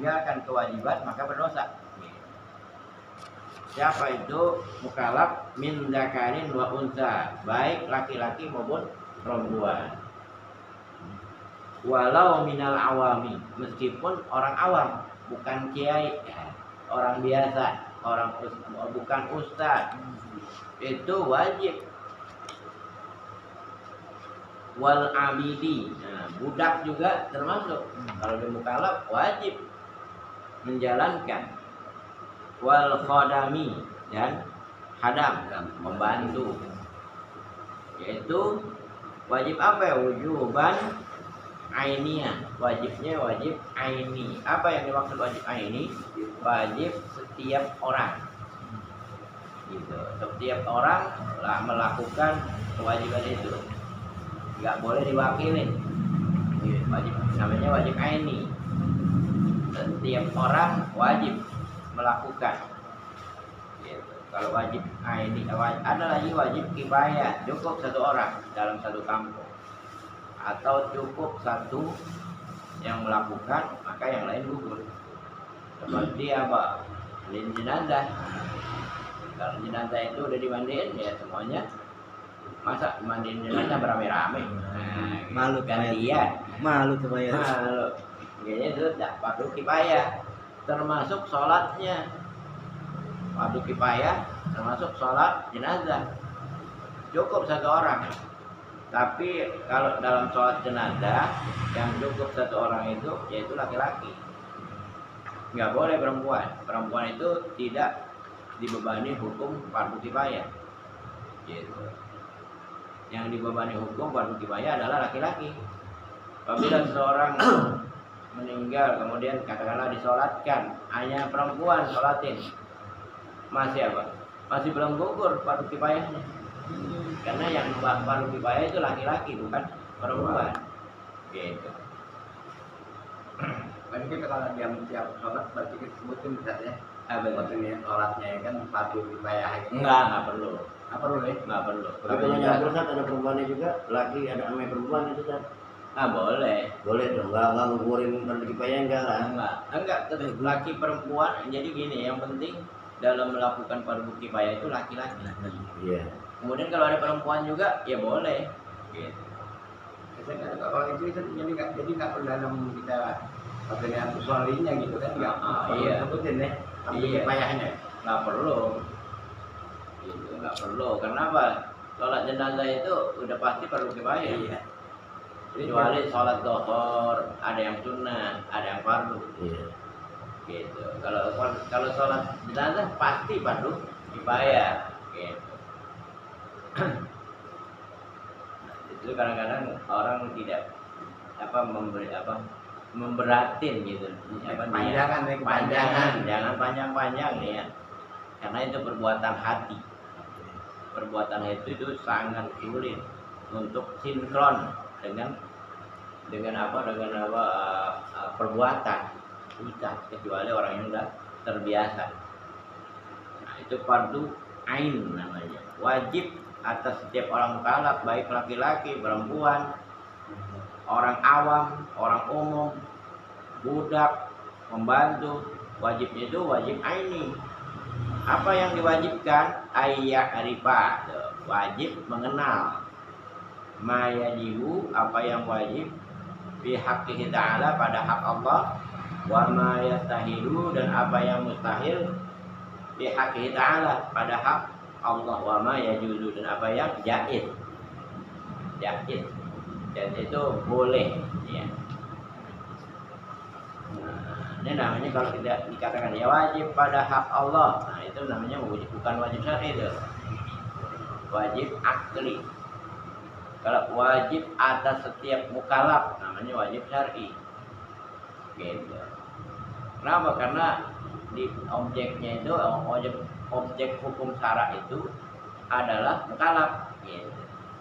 meninggalkan kewajiban maka berdosa. Siapa itu mukallaf min dzakarin wa unsa, baik laki-laki maupun perempuan. Walau minal awami, meskipun orang awam, bukan kiai, orang biasa, bukan ustaz, itu wajib. Wal abidi, nah, budak juga termasuk. Kalau dia mukallaf wajib menjalankan. Wal khodami, dan hadam, membantu. Yaitu wajib apa ya? Wujuban ainiyah, wajibnya wajib aini. Apa yang dimaksud wajib aini? Wajib setiap orang. Gitu. Setiap orang lah melakukan kewajiban itu. Enggak boleh diwakilin. Wajib, namanya wajib aini. Setiap orang wajib melakukan. Gitu. Kalau wajib aini, ada lagi wajib kifayah, cukup satu orang dalam satu kampung. Atau cukup satu yang melakukan, maka yang lain gugur. Seperti apa? Mandiin jenazah. Kalau jenazah itu udah dimandiin, ya semuanya. Masa mandiin jenazah beramai-ramai? Nah, malu gantian. Malu tuh bayar. Malu. Kayaknya itu tidak fardu kifayah. Termasuk sholatnya. Fardu kifayah termasuk sholat jenazah. Cukup satu orang. Tapi kalau dalam sholat jenazah yang cukup satu orang itu yaitu laki-laki. Nggak boleh perempuan. Perempuan itu tidak dibebani hukum fardu kifayah. Gitu. Yang dibebani hukum fardu kifayah adalah laki-laki. Apabila seorang meninggal kemudian katakanlah disolatkan, hanya perempuan sholatin, masih apa? Masih belum gugur fardu kifayahnya. Karena yang fardu kifayah itu laki-laki bukan perempuan. Gitu. Berarti kita kalau dia tiap sholat berarti kita sebutin bisa ya. Betul. Sholatnya kan fardu kifayah. Enggak perlu. Nggak perlu ya? Enggak perlu. Tapi kalau nyampur kan ada perempuannya juga, laki ada ame perempuan itu kan. Boleh. Boleh dong, enggak ngukurin fardu kifayah enggak lah. Enggak, laki perempuan. Jadi gini, yang penting dalam melakukan fardu kifayah itu laki-laki. Iya. Kemudian kalau ada perempuan juga, ya boleh. Gitu. Kalau itu jadi nggak perlu dalam kita bagian usulinya gitu kan? Nggak Iya. sebutin ya. Fardu Iya. kifayahnya. Nggak perlu. Gitu, nggak perlu. Kenapa? Sholat jenazah itu udah pasti fardu kifayah. Iya. Kecuali sholat dhuhur, ada yang sunnah, ada yang fardu. Iya. Gitu. Kalau sholat jenazah pasti fardu kifayah. Gitu. Itu kadang-kadang orang tidak memberatin gitu. Panjangan, jangan panjang-panjang nih ya. Karena itu perbuatan hati. Perbuatan itu sangat sulit untuk sinkron dengan perbuatan. Susah kecuali orang yang sudah terbiasa. Nah, itu fardu ain namanya. Wajib atas setiap orang mukallaf, baik laki-laki, perempuan, orang awam, orang umum, budak, pembantu. Wajibnya itu wajib aini. Apa yang diwajibkan? Ayyak arifah, wajib mengenal. Mayajibu, apa yang wajib fi haqqihi ta'ala, pada hak Allah. Wa ma yastahilu, dan apa yang mustahil fi haqqihi ta'ala, pada hak Allah. Wa ma yajuzu, dan apa yang jaiz. Jaiz. Dan itu boleh ya. Nah, ini namanya kalau tidak dikatakan ya wajib pada hak Allah. Nah, itu namanya bukan wajib syar'i itu. Wajib akli. Kalau wajib atas setiap mukallaf namanya wajib syar'i. Gitu. Kenapa? Karena di objeknya itu objek hukum syara itu adalah mukallaf. Gitu.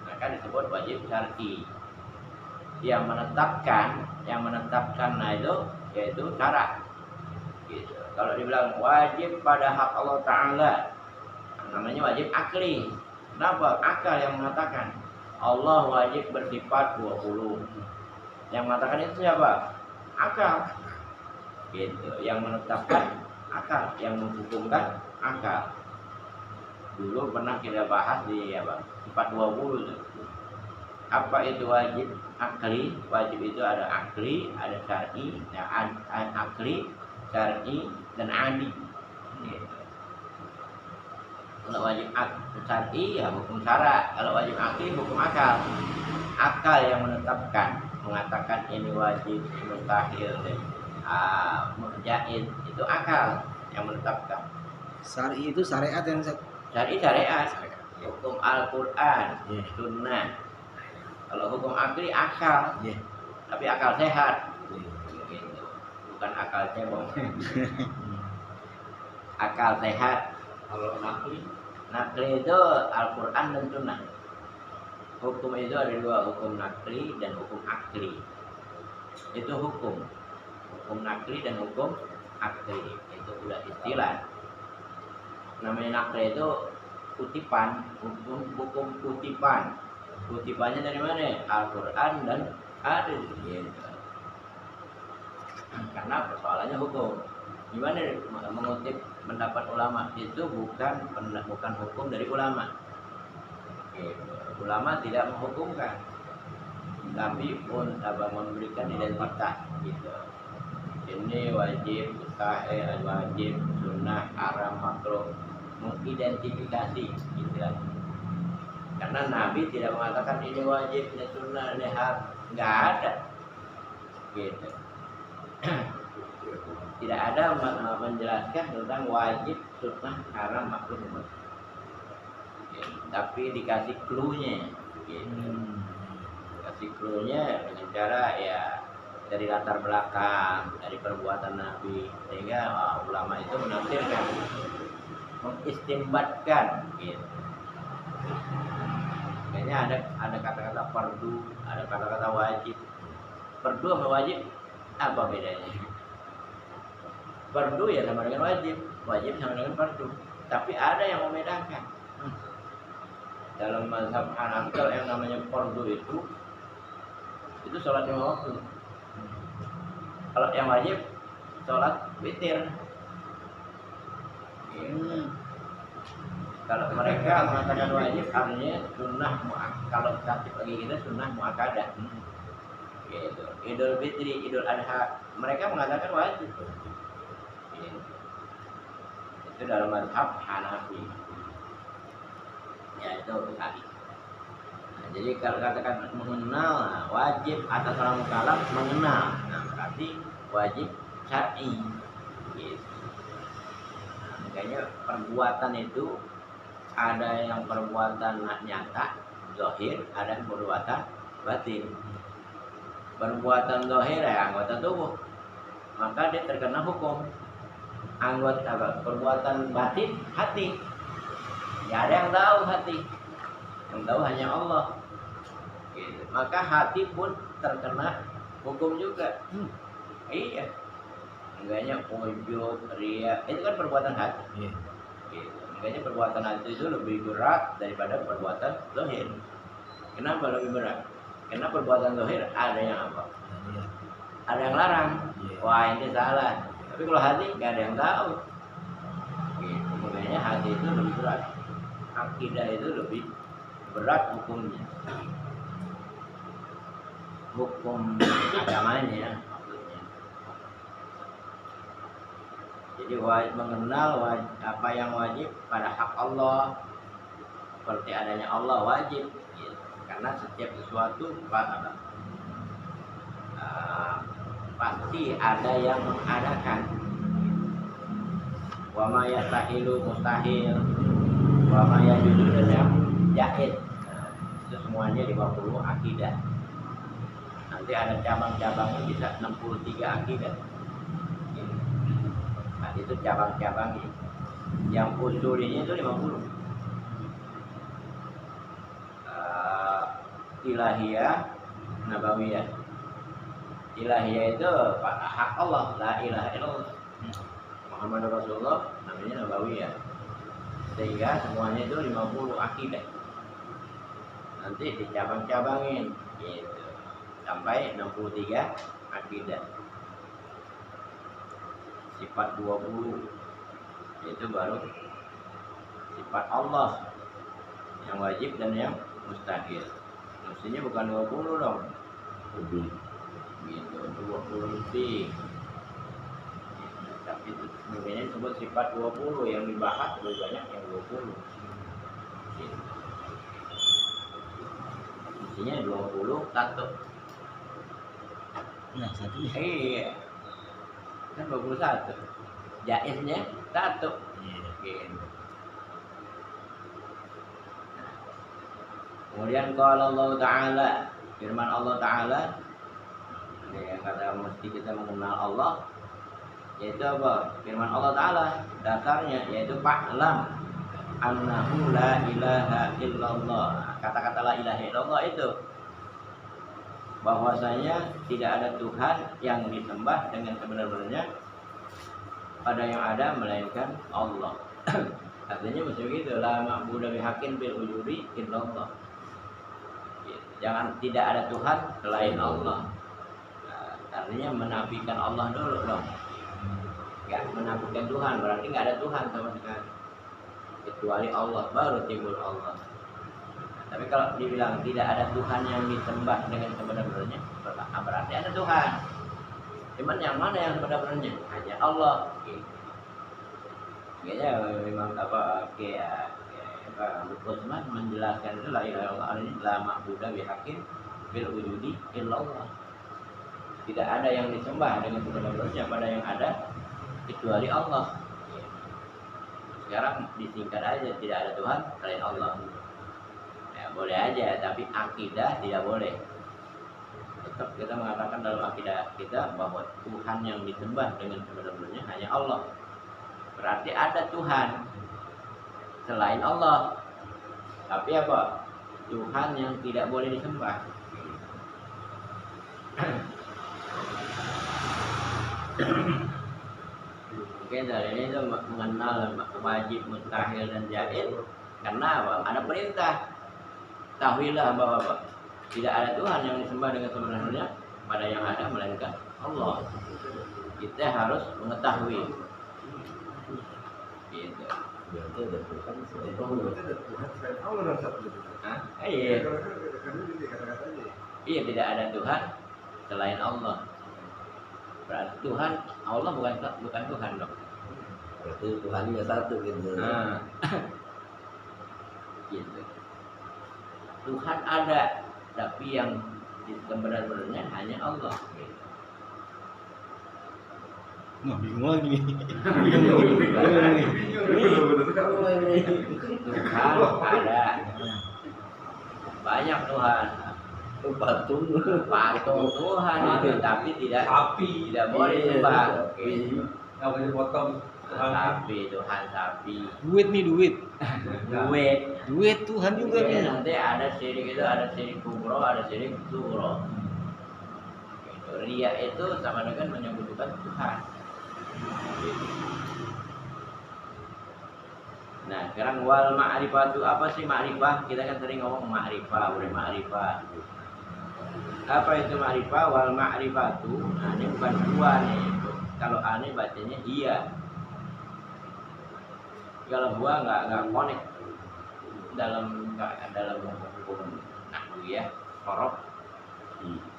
Maka disebut wajib syar'i. Yang menetapkan itu yaitu syara. Gitu. Kalau dibilang wajib pada hak Allah Ta'ala, namanya wajib akli. Kenapa? Akal yang mengatakan Allah wajib bersifat 20. Yang mengatakan itu siapa? Akal. gitu. Yang menetapkan akal, yang menghukumkan akal. Dulu pernah kita bahas di 420 tuh. Apa itu wajib akli? Wajib itu ada akli, ada syar'i, akli, syar'i, dan adi. Gitu. Kalau wajib syar'i ya hukum syara, kalau wajib akli hukum akal. Akal yang menetapkan, mengatakan ini wajib, mustahil, jaiz, itu akal yang menetapkan. Syar'i itu syariat yang Syar'i syariat, hukum Al-Quran, sunnah. Kalau hukum akli akal, tapi akal sehat, gitu. Bukan akal cebong. Akal sehat. Kalau nakli itu Al-Quran dan sunnah. Hukum itu ada dua, hukum nakli dan hukum akli. Itu hukum nakli dan hukum akli. Itu udah istilah. Namanya nakli itu kutipan, hukum kutipan. Kutipannya dari mana? Al-Quran dan hadis. Gitu. Karena persoalannya hukum. Gimana mengutip pendapat ulama? Itu bukan hukum dari ulama. Gitu. Ulama tidak menghukumkan, tapi pun memberikan nilai martah. Gitu. Ini wajib, mustahil, wajib, sunnah, haram, makruh, mengidentifikasi. Gitu. Karena Nabi tidak mengatakan ini wajib, ini sunnah, ini haram, nggak ada. Gitu. Tidak ada menjelaskan tentang wajib, sunnah, haram, makruh. Gitu. Tapi dikasih clue-nya. Gitu. Dikasih clue-nya dengan cara ya dari latar belakang, dari perbuatan Nabi, sehingga ulama itu menafsirkan, mengistimbatkan. Gitu. Makanya ada kata-kata fardu, ada kata-kata wajib. Fardu sama wajib apa bedanya? Fardu ya sama dengan wajib, wajib sama dengan fardu. Tapi ada yang membedakan. Dalam mazhab Hanafi yang namanya fardu itu sholat 5 waktu. Kalau yang wajib sholat witir. Kalau mereka mengatakan wajib, artinya sunnah kalau tatib lagi kita sunnah muakkadah. Gitu. Idul Fitri, Idul Adha, mereka mengatakan wajib. Gitu. Itu dalam mazhab Hanafi. Ya itu tadi. Nah, jadi kalau katakan mengenal wajib atas orang mukallaf mengenal, nah berarti wajib syar'i. Gitu. Nah, makanya perbuatan itu ada yang perbuatan nyata, zahir, ada yang perbuatan batin. Perbuatan zahir ya anggota tubuh, maka dia terkena hukum. Anggota perbuatan batin hati, ya ada yang tahu hati, yang tahu hanya Allah. Gitu. Maka hati pun terkena hukum juga. Iya, enggaknya ujub, riya, itu kan perbuatan hati. Gitu. Makanya perbuatan hati itu lebih berat daripada perbuatan zahir. Kenapa lebih berat? Karena perbuatan zahir ada yang apa? Ada yang larang. Wah ini salah. Tapi kalau hati nggak ada yang tahu. Gitu. Makanya hati itu lebih berat. Akidah itu lebih berat hukumnya. Hukum agamanya. Jadi mengenal apa yang wajib pada hak Allah, seperti adanya Allah wajib, gitu. Karena setiap sesuatu pasti ada yang mengadakan. Wa ma yastahilu mustahil, wa ma yajuzu dan yang jaiz. Itu semuanya 50 akidah. Nanti ada cabang-cabangnya bisa 63 akidah. Nah, itu cabang-cabangnya. Yang usulnya itu 50. Ilahiyah, nabawiyah. Ilahiyah itu hak Allah, la ilaha illallah. Muhammad Rasulullah, namanya nabawiyah. Sehingga semuanya itu 50 akidah. Nanti dicabang-cabangin gitu. Sampai 63 akidah. sifat 20. Itu baru sifat Allah yang wajib dan yang mustahil. Mestinya bukan 20 dong. Lebih. Gitu, 20 lebih. Tapi mungkinnya disebut sifat 20 yang dibahas lebih banyak yang 20. Gitu. Mestinya 20 satu. Nah, satu nih. Iya. Kan 21. Jaiznya satu. Iya. Gitu. Kemudian kalau Allah Ta'ala, firman Allah Ta'ala, ini yang kata mesti kita mengenal Allah, yaitu apa? Firman Allah Ta'ala dasarnya yaitu fa'lam annahu la ilaha illallah. Kata-kata la ilaha illallah itu bahwasanya tidak ada Tuhan yang disembah dengan sebenar-benarnya pada yang ada melainkan Allah. Artinya mesti begitu, la ma'budu bihaqqin bil wujudi illallah. Jangan, tidak ada Tuhan selain Allah. Nah, artinya menafikan Allah dulu dong. Enggak menafikan Tuhan, berarti nggak ada Tuhan sama sekali. Kecuali Allah, baru timbul Allah. Tapi kalau dibilang tidak ada Tuhan yang disembah dengan sebenar-benarnya, berarti ada Tuhan. Cuman yang mana yang sebenar-benarnya? Hanya Allah. Kayaknya memang apa kayak Utsman menjelaskan itu la ilaha illallah ini la ma'budu bihaqqin bil wujudi illallah. Tidak ada yang disembah dengan sebenar-benarnya pada yang ada kecuali Allah. Sekarang disingkat aja, tidak ada Tuhan selain Allah. Ya, boleh aja, tapi akidah tidak boleh. Tetap kita mengatakan dalam akidah kita bahwa Tuhan yang disembah dengan sebenar-benarnya hanya Allah. Berarti ada Tuhan selain Allah. Tapi apa? Tuhan yang tidak boleh disembah. Mungkin dari ini itu mengenal wajib, mustahil dan jaiz. Karena apa? Ada perintah. Tahuilah bahwa apa? Tidak ada Tuhan yang disembah dengan sebenarnya pada yang ada melainkan Allah. Kita harus mengetahui. Gitu. Berarti ada Tuhan selain Oh, Allah. berarti ada Tuhan selain Allah dan satu itu. Hah? Iya. Kan ini kata-kata aja. Iya, tidak ada Tuhan selain Allah. Berarti Tuhan, Allah bukan Tuhan dong. Berarti Tuhannya satu gitu. Nah. Gitu. Tuhan ada, tapi yang sebenar-benarnya hanya Allah. Gitu. Nah, bingung lagi nih. Tuhan ada, banyak Tuhan. Patung. Patung Tuhan itu, tapi tidak boleh disembah. Gitu. Nggak boleh dipotong. Sapi, Tuhan sapi. Duit nih, duit. Duit. Duit Tuhan juga Jadi nih. nanti ada syirik itu, ada syirik kubro, ada syirik sugro. Gitu. Ria itu sama dengan menyebutkan Tuhan. Gitu. Nah, sekarang wal ma'rifah itu apa sih ma'rifah? Kita kan sering ngomong ma'rifah, udah ma'rifah. Apa itu ma'rifah? Wal ma'rifah itu, nah ini bukan dua nih. Kalau aneh bacanya iya. Kalau gua nggak connect dalam hukum nahwu ya, sorof.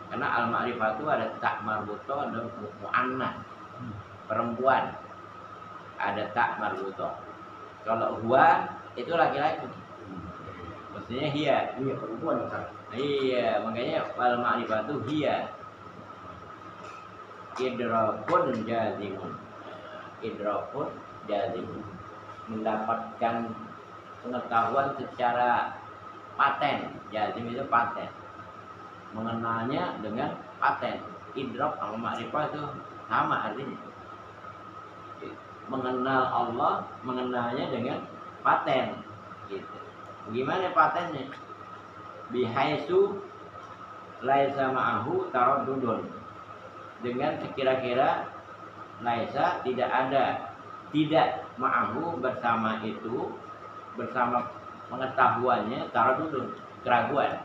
Karena al ma'rifah itu ada tak marbuto, ada mu'annas, perempuan. Ada tak marbuto. Kalau huwa itu laki-laki. Maksudnya hiya. Iya, perempuan yang salah. Iya, makanya wal ma'rifah itu hiya. Idrakun jazimun. Idrakun jazimun. Mendapatkan pengetahuan secara paten. Jazim itu paten. Mengenalnya dengan paten. Idrak sama ma'rifah itu sama artinya. Mengenal Allah, mengenalnya dengan paten. Gitu. Gimana patennya? Bihaitsu laisa ma'ahu taraddudun. Dengan sekira-kira laisa tidak ada, tidak ma'ahu bersama itu, bersama pengetahuannya taraddudun, keraguan.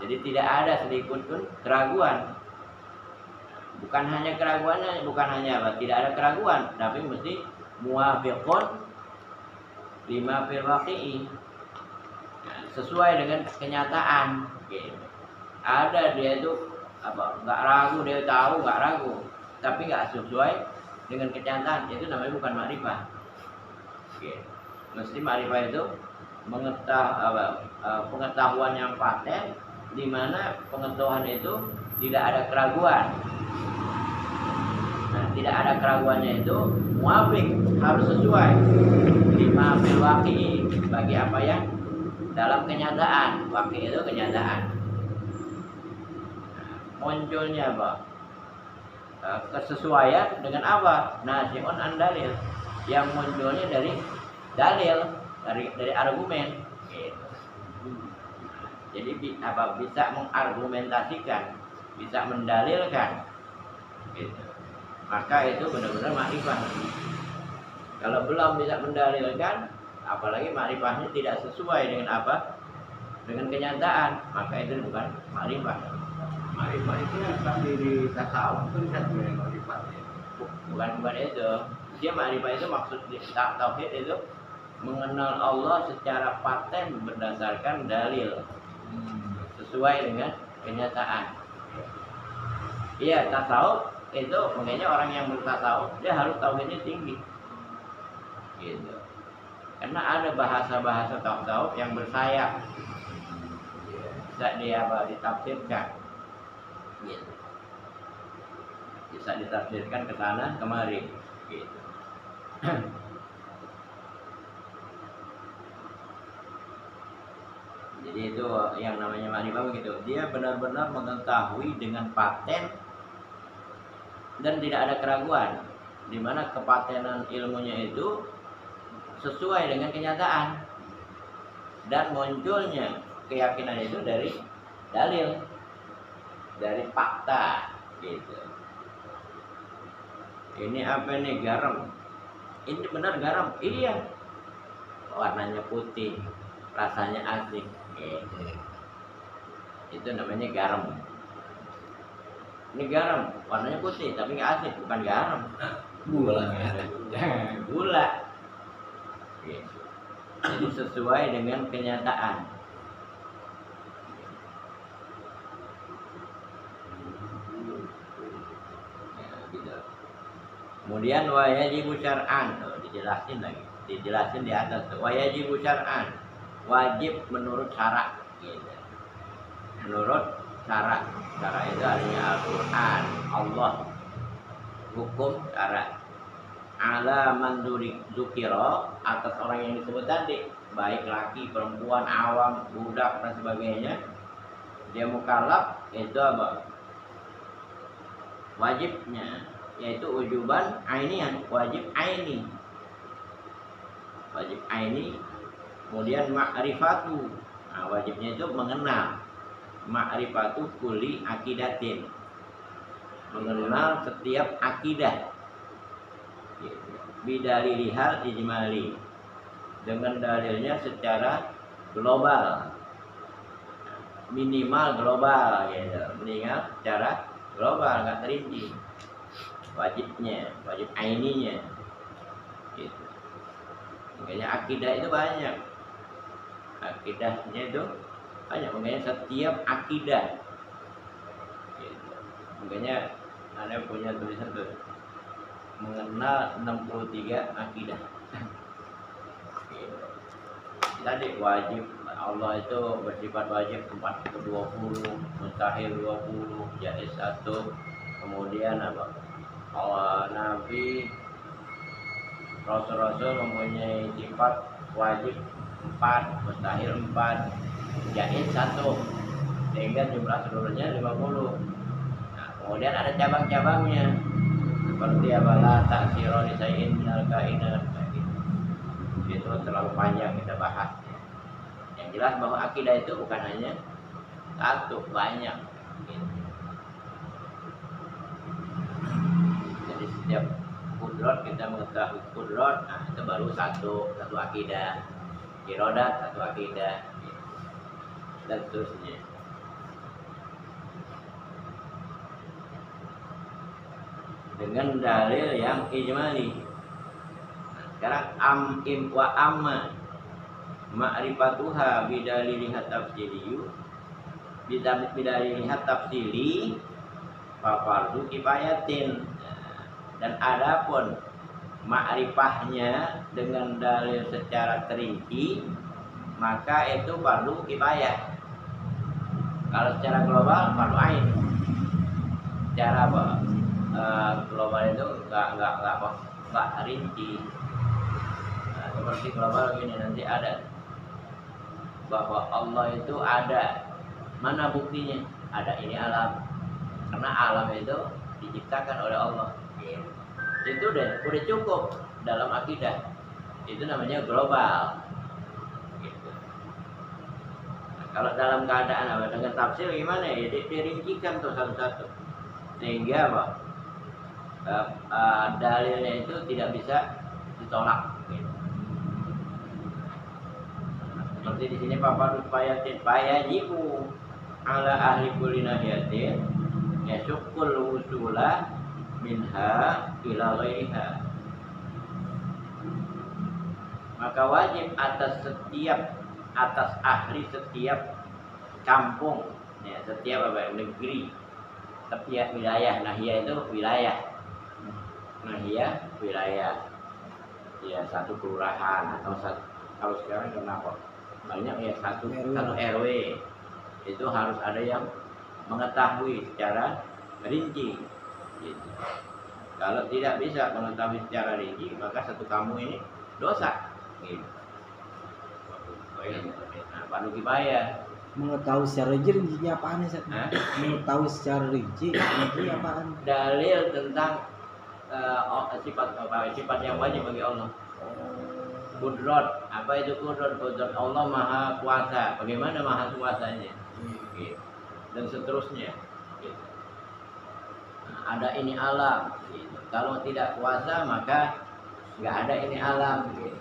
Jadi tidak ada sedikit pun keraguan. Bukan hanya keraguannya, bukan hanya apa, tidak ada keraguan, tapi mesti muwafiqun lima fil waqi'i. Nah, sesuai dengan kenyataan. Gitu. Ada dia itu apa, nggak ragu, dia tahu nggak ragu, tapi nggak sesuai dengan kenyataan, itu namanya bukan makrifah. Gitu. Mesti makrifah itu pengetahuan yang paten, di mana pengetahuan itu tidak ada keraguan. Nah, tidak ada keraguannya itu muwafiq, harus sesuai lima fil waqi'i, bagi apa yang dalam kenyataan. Waqi' itu kenyataan. Nah, munculnya apa? Kesesuaian dengan apa? Nasi'un an dalil, yang munculnya dari dalil, dari argumen. Gitu. Jadi bisa mengargumentasikan, bisa mendalilkan. Gitu. Maka itu benar-benar makrifah. Kalau belum bisa mendalilkan, apalagi makrifahnya tidak sesuai dengan apa? Dengan kenyataan, maka itu bukan makrifah. Makrifat itu yang di tasawuf itu bisa sebenarnya makrifat. Bukan itu. Dia makrifah itu maksud tauhid itu mengenal Allah secara paten berdasarkan dalil, sesuai dengan kenyataan. Iya, tasawuf itu makanya orang yang bertasawuf dia harus tauhidnya tinggi. Gitu. Karena ada bahasa-bahasa tasawuf yang bersayap, bisa ditafsirkan. Gitu. Bisa ditafsirkan ke sana kemari. Gitu. Jadi itu yang namanya makrifah begitu. Dia benar-benar mengetahui dengan paten dan tidak ada keraguan, di mana kepatenan ilmunya itu sesuai dengan kenyataan, dan munculnya keyakinan itu dari dalil, dari fakta. Gitu. Ini apa nih, garam? Ini benar garam? Iya. Warnanya putih, rasanya asing. Gitu. Itu namanya garam. Ini garam, warnanya putih, tapi nggak asing, bukan garam. Gula. Gula. Gitu. Jadi sesuai dengan kenyataan. Ya, gitu. Kemudian wa yajibu syar'an, dijelasin di atas tuh. Wa yajibu syar'an, wajib menurut syarak. Gitu. Menurut syarak. Syarak itu artinya Al-Quran, Allah, hukum syarak. Ala man dzukira, atas orang yang disebut tadi, baik laki, perempuan, awam, budak dan sebagainya, dia mukallaf, itu apa? Wajibnya yaitu ujuban ainian, wajib aini. Wajib aini. Kemudian ma'rifatu. Nah, wajibnya itu mengenal. Ma'rifatu kulli akidatin, mengenal setiap akidah. Bidalilihal ijmali, dengan dalilnya secara global, minimal global, gitu. Minimal secara global, nggak terinci. Wajibnya, wajib aininya, gitu. Makanya akidah itu banyak, akidahnya itu banyak, makanya setiap akidah. Gitu. Makanya ada punya tulisan tuh, mengenal 63 akidah. Gitu. Tadi wajib, Allah itu bersifat wajib 20, mustahil 20, jaiz 1. Kemudian apa? Allah, Nabi, Rasul-Rasul mempunyai sifat wajib 4, mustahil 4, jaiz 1, sehingga jumlah seluruhnya 50. Nah, kemudian ada cabang-cabangnya, seperti apa? La ta'siro li sayyin minal kainat. Itu terlalu panjang kita bahas. Yang jelas bahwa akidah itu bukan hanya satu, banyak. Jadi setiap kudrat kita mengetahui kudrat, nah itu baru satu akidah. Irodat satu akidah, dan seterusnya. dengan dalil yang ijmali. Nah, sekarang im wa amma ma'rifatuha bidaliliha tafsiliyu bidaliliha tafsili fa fardu kifayatin. Dan adapun ma'rifahnya dengan dalil secara terinci maka itu fardu kifayah. Kalau secara global fardu ain. Secara global itu enggak rinci. Nah, seperti global ini nanti ada bahwa Allah itu ada. Mana buktinya? Ada ini alam. Karena alam itu diciptakan oleh Allah. Itu udah cukup dalam akidah. Itu namanya global. Gitu. Nah, kalau dalam keadaan apa dengan tafsir gimana ya? Dirincikan tuh satu-satu. Sehingga apa? Dalilnya itu tidak bisa ditolak. Gitu. Nah, seperti di sini Bapak Rupayatin fayajibu ala ahli kulli nahiyatin yasukul wusula minha ila ghairiha. Maka wajib atas ahli setiap kampung, ya, setiap negeri, setiap wilayah. Nahiyah itu wilayah. Nahiyah wilayah. Ya, satu kelurahan atau satu, kalau sekarang kenapa banyak ya satu RW. Itu harus ada yang mengetahui secara rinci. Gitu. Kalau tidak bisa mengetahui secara rinci, maka satu kampung ini dosa. Gitu. Nah, fardu kifayah. Mengetahui secara rinci apaan ya? Mengetahui secara rinci apaan? Dalil tentang sifat yang wajib bagi Allah. Kudrat, apa itu kudrat? Kudrat Allah Maha Kuasa. Bagaimana Maha Kuasanya? Gitu. Dan seterusnya. Gitu. Nah, ada ini alam. Gitu. Kalau tidak kuasa maka nggak ada ini alam. Gitu.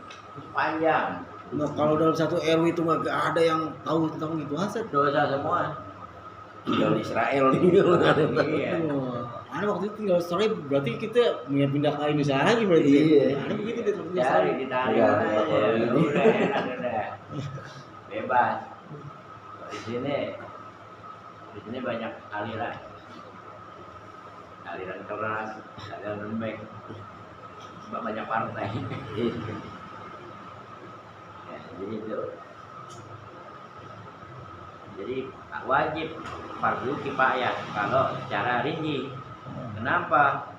Panjang. Nah, kalau dalam satu RW itu mah gak ada yang tahu tentang itu hasil. Dosa semua. Tinggal Israel nih. Iya. Ada waktu itu tinggal story berarti kita punya pindah ke Indonesia lagi berarti. Iya. Ada begitu deh terus. Cari ditarik Iya, aja. kalau ini. Udah enak udah. Bebas. Di sini banyak aliran. Aliran keras, aliran lembek. Banyak partai. Ya, jadi itu. Jadi wajib fardu kifayah kalau secara rinci. Kenapa?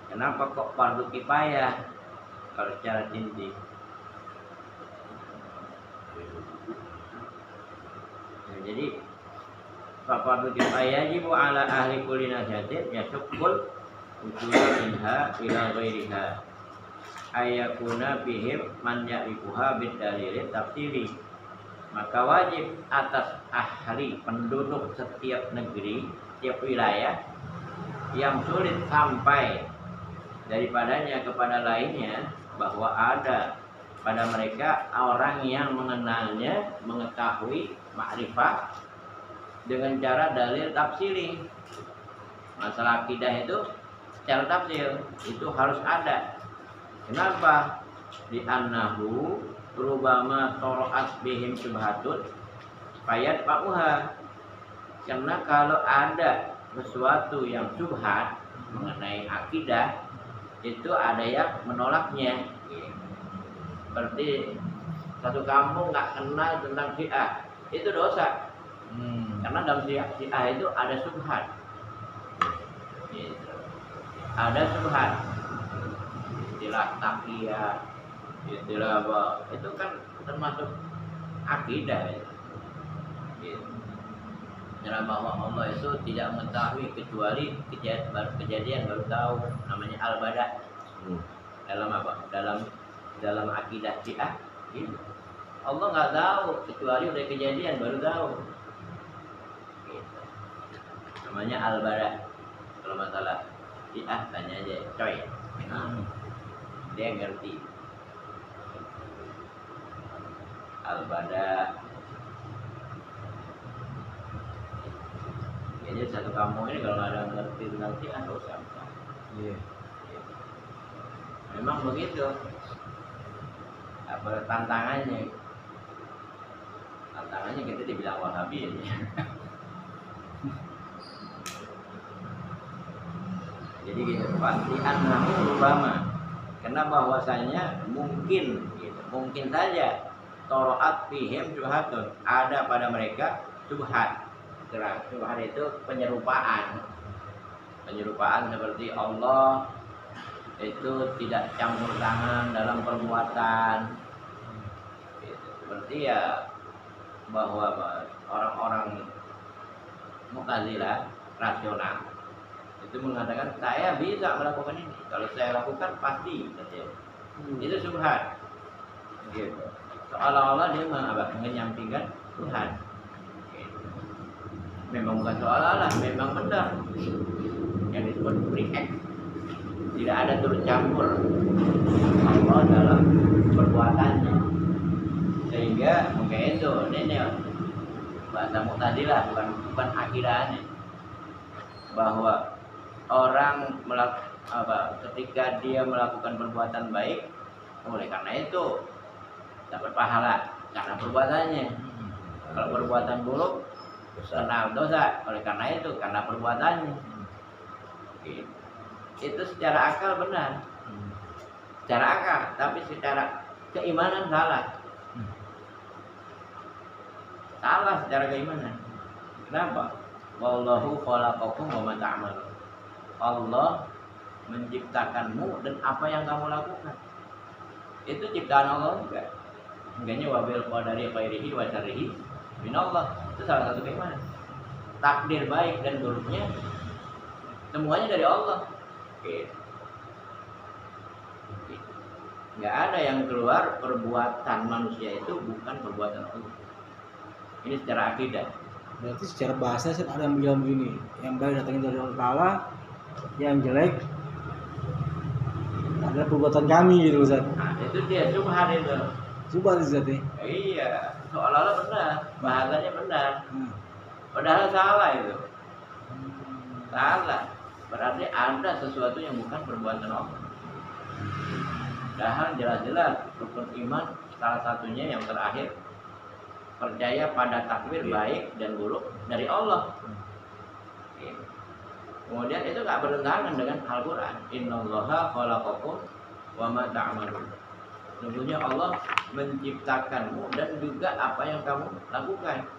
Kenapa kok fardu kifayah kalau secara rinci? Nah, jadi fardu kifayah yajibu ala ahli kulli najatin yasukul usula minha ila ghairiha ayakuna bihim man ya'rifuha bidalil tafsiri. Maka wajib atas ahli penduduk setiap negeri, setiap wilayah yang sulit sampai daripadanya kepada lainnya, bahwa ada pada mereka orang yang mengenalnya, mengetahui makrifat dengan cara dalil tafsiri. Masalah akidah itu secara tafsir itu harus ada. Kenapa? Di annahu rubama toro'at bihim subhatun fayat fa'uha. Karena kalau ada sesuatu yang subhat mengenai akidah, itu ada yang menolaknya. Seperti satu kampung nggak kenal tentang Syiah, itu dosa. Karena dalam Syiah itu ada subhat. Gitu. Ada subhat. Istilah taqiyah, istilah apa, itu kan termasuk akidah. Gitu. Karena bahwa Allah itu tidak mengetahui kecuali kejadian baru tahu, namanya al-bada. Dalam apa? Dalam akidah Syiah, gitu. Allah nggak tahu kecuali udah kejadian baru tahu. Gitu. Namanya al-bada. Kalau masalah Syiah tanya aja coy. Nah, dia ngerti. Al-bada. Jadi satu kampung ini kalau nggak ada ngerti tentang jihad usah. Iya. Memang begitu. Apa tantangannya? Tantangannya kita dibilang Wahabi aja. Jadi gitu, pasti annahu rubama. Karena bahwasanya mungkin gitu, mungkin saja toroat fihim syubhatun, ada pada mereka syubhat. Syubhat itu penyerupaan. Penyerupaan seperti Allah itu tidak campur tangan dalam perbuatan. Gitu. Seperti ya bahwa orang-orang Mu'tazilah rasional itu mengatakan saya bisa melakukan ini, kalau saya lakukan pasti terjadi. Itu syubhat. Gitu. Seolah-olah dia menyampingkan Tuhan. Gitu. Memang bukan seolah-olah, memang benar. Yang disebut free act. Tidak ada turut campur Allah dalam perbuatannya. Sehingga mungkin itu ini bahasa Mu'tazilah, bukan akidahnya, bahwa orang ketika dia melakukan perbuatan baik, oleh karena itu dapat pahala karena perbuatannya. Kalau perbuatan buruk kena dosa, oleh karena itu karena perbuatannya. Gitu. Itu secara akal benar, secara akal, tapi secara keimanan salah. Salah secara keimanan. Kenapa? Wallahu khalaqakum wa ma ta'malun. Allah menciptakanmu dan apa yang kamu lakukan. Itu ciptaan Allah juga. Enggaknya wabil qadari khairihi wa syarrihi minallah. Itu salah satu keimanan. Takdir baik dan buruknya semuanya dari Allah. Oke. Enggak ada yang keluar perbuatan manusia itu bukan perbuatan Allah. Ini secara akidah. Berarti secara bahasa sih ada yang bilang begini, yang baik datangnya dari Allah Ta'ala, yang jelek adalah perbuatan kami gitu Ustaz. Nah, itu dia syubhat itu. Coba Ustaz ya. Iya, seolah-olah benar, bahasanya benar. Padahal salah itu. Salah. Berarti ada sesuatu yang bukan perbuatan Allah. Padahal jelas-jelas rukun iman salah satunya yang terakhir percaya pada takdir baik dan buruk dari Allah. Kemudian itu nggak bertentangan dengan Al-Quran. Innallaha khalaqakum wa ma ta'malun. Sesungguhnya Allah menciptakanmu dan juga apa yang kamu lakukan.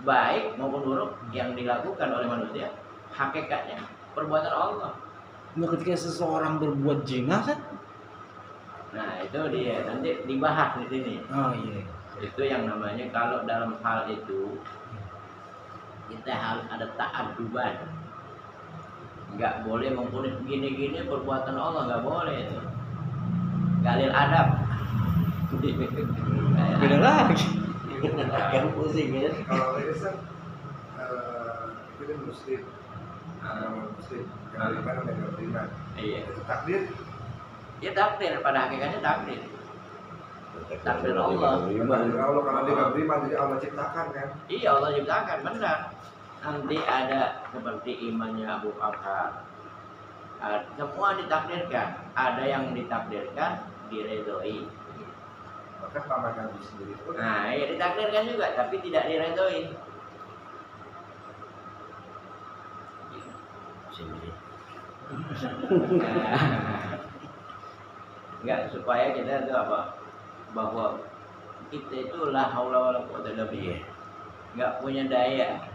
Baik maupun buruk yang dilakukan oleh manusia, hakikatnya perbuatan Allah. Nah, ketika seseorang berbuat zina kan? Nah itu dia nanti dibahas di sini. Oh iya. Itu yang namanya kalau dalam hal itu kita harus ada ta'adduban. Nggak boleh mempunyai gini-gini perbuatan Allah, nggak boleh itu. Galil adab. Beda lagi. Yang pusing ya. Kalau ini kan itu kan muslim, muslim, yang beriman dan yang beriman. Iya. Itu takdir. Ya takdir, pada hakikatnya takdir. Takdir Allah. Takdir Allah karena dia nggak beriman, jadi Allah ciptakan kan. Iya Allah ciptakan, benar. Nanti ada seperti imannya Abu Bakar. Semua ditakdirkan. Ada yang ditakdirkan, diredoi. Bahkan paman Nabi sendiri pun. Nah, ya ditakdirkan juga, tapi tidak diredoi. Enggak, supaya kita itu apa? Bahwa kita itu la haula wala quwwata illa billah. Enggak punya daya.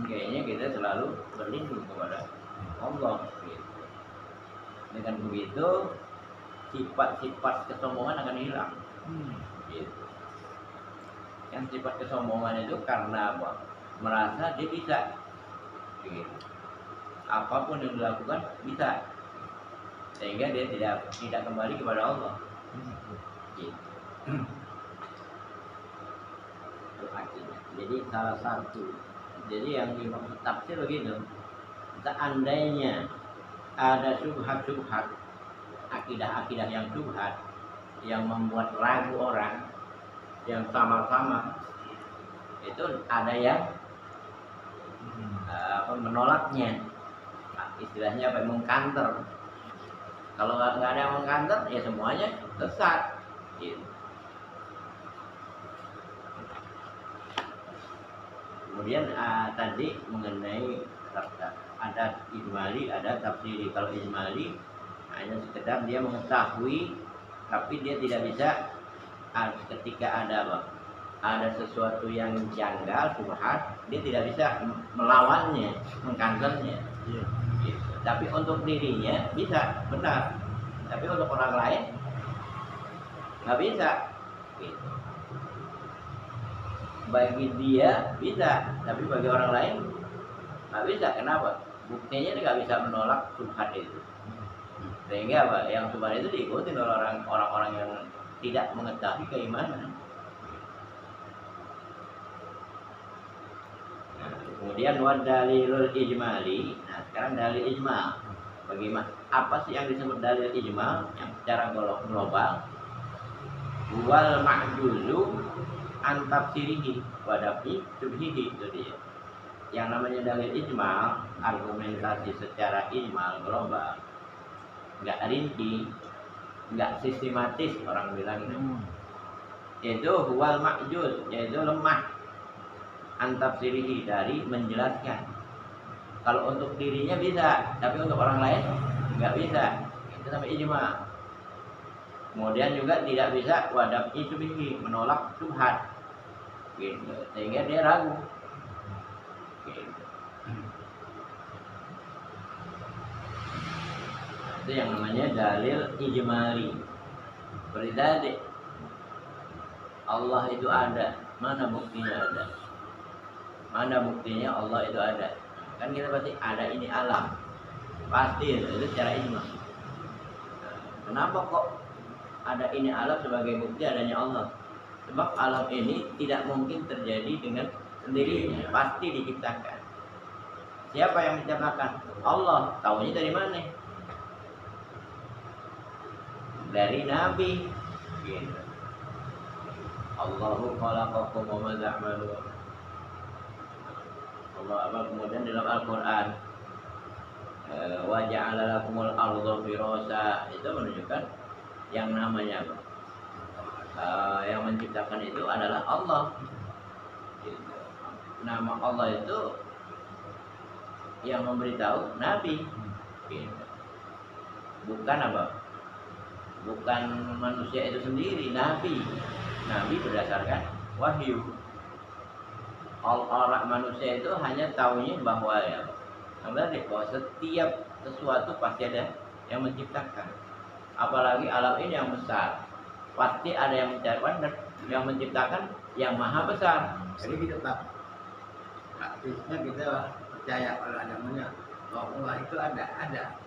Kayaknya kita selalu berlindung kepada Allah. Dengan begitu sifat-sifat kesombongan akan hilang. Yang sifat kesombongan itu karena apa? Merasa dia bisa. Apapun yang dilakukan bisa. Sehingga dia tidak kembali kepada Allah. Itu artinya. Jadi salah satu. Jadi yang dimaksud tafsir begitu. Seandainya ada syubhat-syubhat, akidah-akidah yang syubhat, yang membuat ragu orang, yang sama-sama itu ada yang menolaknya. Nah, istilahnya apa? Mengkanter. Kalau nggak ada yang mengkanter, ya semuanya sesat. Gitu. Kemudian tadi mengenai ada ijmali, ada tafsiri. Kalau ijmali hanya sekedar dia mengetahui, tapi dia tidak bisa ketika ada apa? Ada sesuatu yang janggal, subhat, dia tidak bisa melawannya, mengkanselnya. Iya. Gitu. Tapi untuk dirinya bisa, benar. Tapi untuk orang lain nggak bisa. Gitu. Bagi dia bisa, tapi bagi orang lain nggak bisa. Kenapa? Buktinya dia nggak bisa menolak subhat itu. Sehingga apa? Yang subhat itu diikuti oleh orang-orang yang tidak mengetahui keimanan. Kemudian dalilul ijmali. Nah, sekarang dalil ijmal. Bagaimana? Apa sih yang disebut dalil ijmal yang secara global? Wal ma'juzu an tafsirihi wa dafi subhihi, itu dia. Yang namanya dalil ijmal, argumentasi secara ijmal global. Enggak rinci, enggak sistematis orang bilang itu. Yaitu wal ma'juz, yaitu lemah antafsirihi, dari menjelaskan. Kalau untuk dirinya bisa, tapi untuk orang lain nggak bisa. Itu namanya ijma. Kemudian juga tidak bisa wadab isubihi, menolak subhat. Gitu. Sehingga dia ragu. Gitu. Itu yang namanya dalil ijmali. Seperti tadi, Allah itu ada, mana buktinya ada? Mana buktinya Allah itu ada? Kan kita pasti ada ini alam. Pasti itu secara ijma. Kenapa kok ada ini alam sebagai bukti adanya Allah? Sebab alam ini tidak mungkin terjadi dengan sendirinya, pasti diciptakan. Siapa yang menciptakan? Allah. Tahunya dari mana? Dari Nabi. Gitu. Allahu khalaqakum wa ma ta'malun. Allah apa kemudian dalam Al-Quran wa ja'ala lakumul arda firasha, itu menunjukkan yang namanya apa? Yang menciptakan itu adalah Allah. Gitu. Nama Allah itu yang memberitahu Nabi. Gitu. Bukan apa? Bukan manusia itu sendiri, Nabi. Nabi berdasarkan wahyu. Orang manusia itu hanya tahunya bahwa ya, bahwa setiap sesuatu pasti ada yang menciptakan. Apalagi alam ini yang besar, pasti ada yang menciptakan, yang menciptakan yang maha besar. Jadi kita tak praktisnya kita percaya kalau ada namanya bahwa Allah itu ada.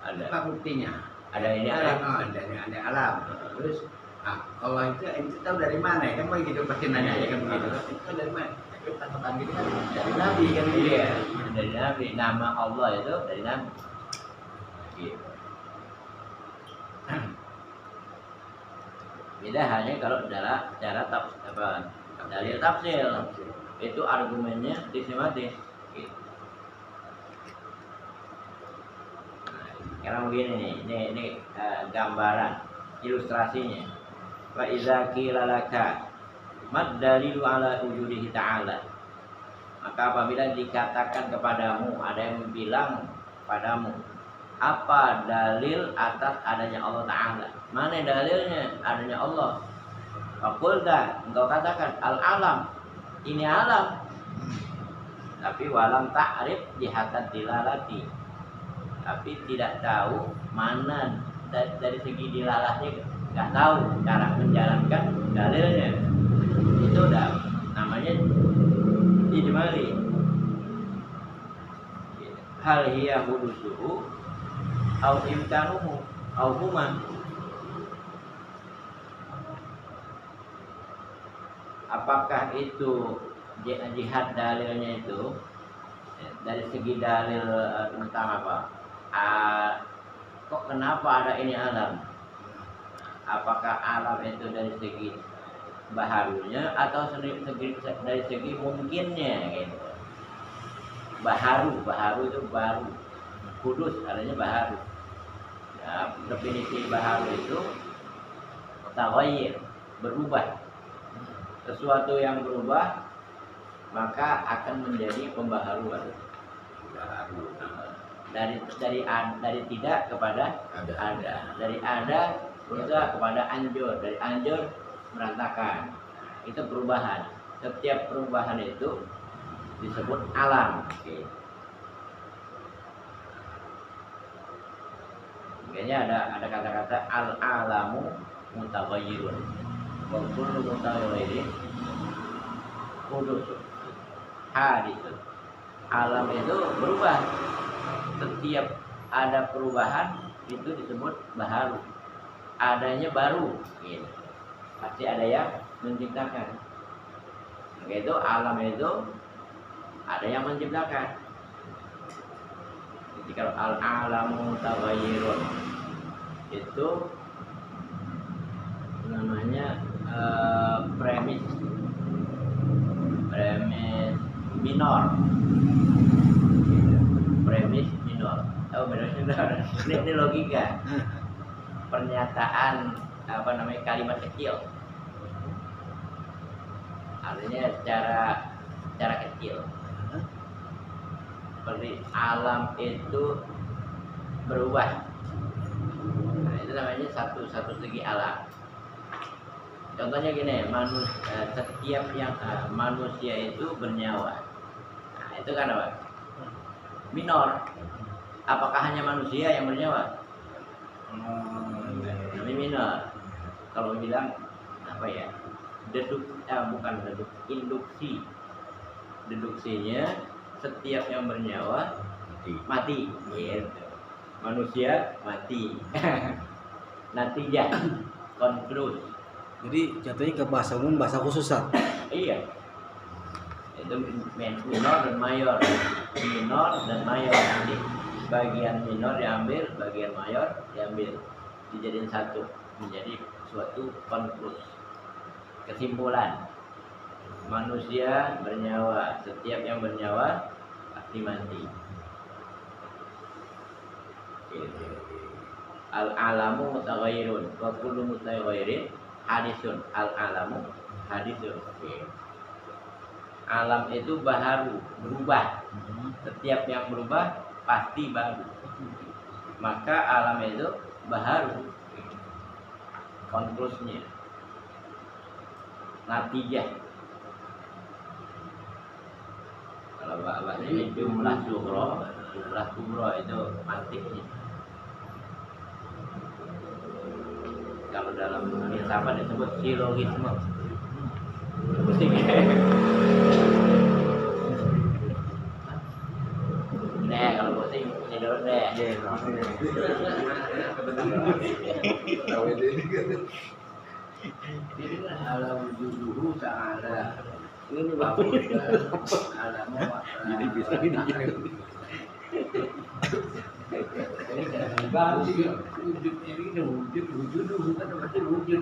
Apa buktinya? Ada ini alam. Ada alam. Terus Allah itu tahu dari mana ya? Kan begitu pasti nanya ya kan begitu. Itu dari mana? Tanggapan gitu kan dari Nabi kan gitu. Iya, dari Nabi. Nama Allah itu dari Nabi. Gitu. Beda hanya kalau cara dalil tafsir itu argumennya sistematis. Gitu. Nah, sekarang begini nih, ini gambaran ilustrasinya. Wa idza qila laka mad dalilu ala wujudihi ta'ala, maka apabila dikatakan kepadamu, ada yang bilang padamu, apa dalil atas adanya Allah Ta'ala? Mana dalilnya adanya Allah? Faqulta, engkau katakan al-alam, ini alam. Tapi walam ta'rif jihatan dilalati, tapi tidak tahu mana dari segi dilalahnya, nggak tahu cara menjalankan dalilnya. Itu udah namanya ijmali. Hal hiya hudusuhu au imkanuhu au huma. Apakah itu jihad dalilnya itu dari segi dalil tentang apa? Kok kenapa ada ini alam? Apakah alam itu dari segi baharunya atau dari segi mungkinnya gitu. Baharu itu baru, kudus adanya baharu. Ya, definisi baharu itu taghayyur, berubah. Sesuatu yang berubah maka akan menjadi pembaharuan. Dari tidak kepada ada, dari ada berubah kepada anjur, dari anjur berantakan. Itu perubahan. Setiap perubahan itu disebut alam. Oke. Makanya ada kata-kata al-alamu mutaghayyirun. Wa kullu mutaghayyirin hudus. Hadis. Alam itu berubah. Setiap ada perubahan itu disebut baharu. Adanya baru. Gitu. Pasti ada yang menciptakan. Maka itu alam itu ada yang menciptakan. Jadi kalau al-alamu taghayyirun itu namanya premis minor. Premis minor. Oh, premis minor. Ini logika. Pernyataan kalimat kecil. Artinya secara kecil. Seperti alam itu berubah. Nah, itu namanya satu segi alam. Contohnya gini, setiap yang manusia itu bernyawa. Nah, itu kan apa? Minor. Apakah hanya manusia yang bernyawa? Ini minor. Kalau bilang apa ya? Induksi. Deduksinya setiap yang bernyawa mati. Gitu. Manusia mati. Natijah, konklus. Jadi jatuhnya ke bahasa umum, bahasa khususan. Iya. Itu minor dan mayor. Minor dan mayor. Nanti bagian minor diambil, bagian mayor diambil. Dijadiin satu. Menjadi suatu konklus. Kesimpulan. Manusia bernyawa. Setiap yang bernyawa pasti mati. Al-alamu mutaghayyirun wa kullu mutaghayyirin hadisun. Al-alamu hadisun. Alam itu baharu, berubah. Setiap yang berubah pasti baru. Maka alam itu baharu. Konklusnya. Natijah. Kalau bahasa ini jumlah kubro itu mantiknya. Kalau dalam filsafat disebut silogisme. Nah, kalau pusing punya dulu deh. Alam wujuduhu ta'ala. Ini Jadi bisa wujud ini wujud bukan berarti wujud.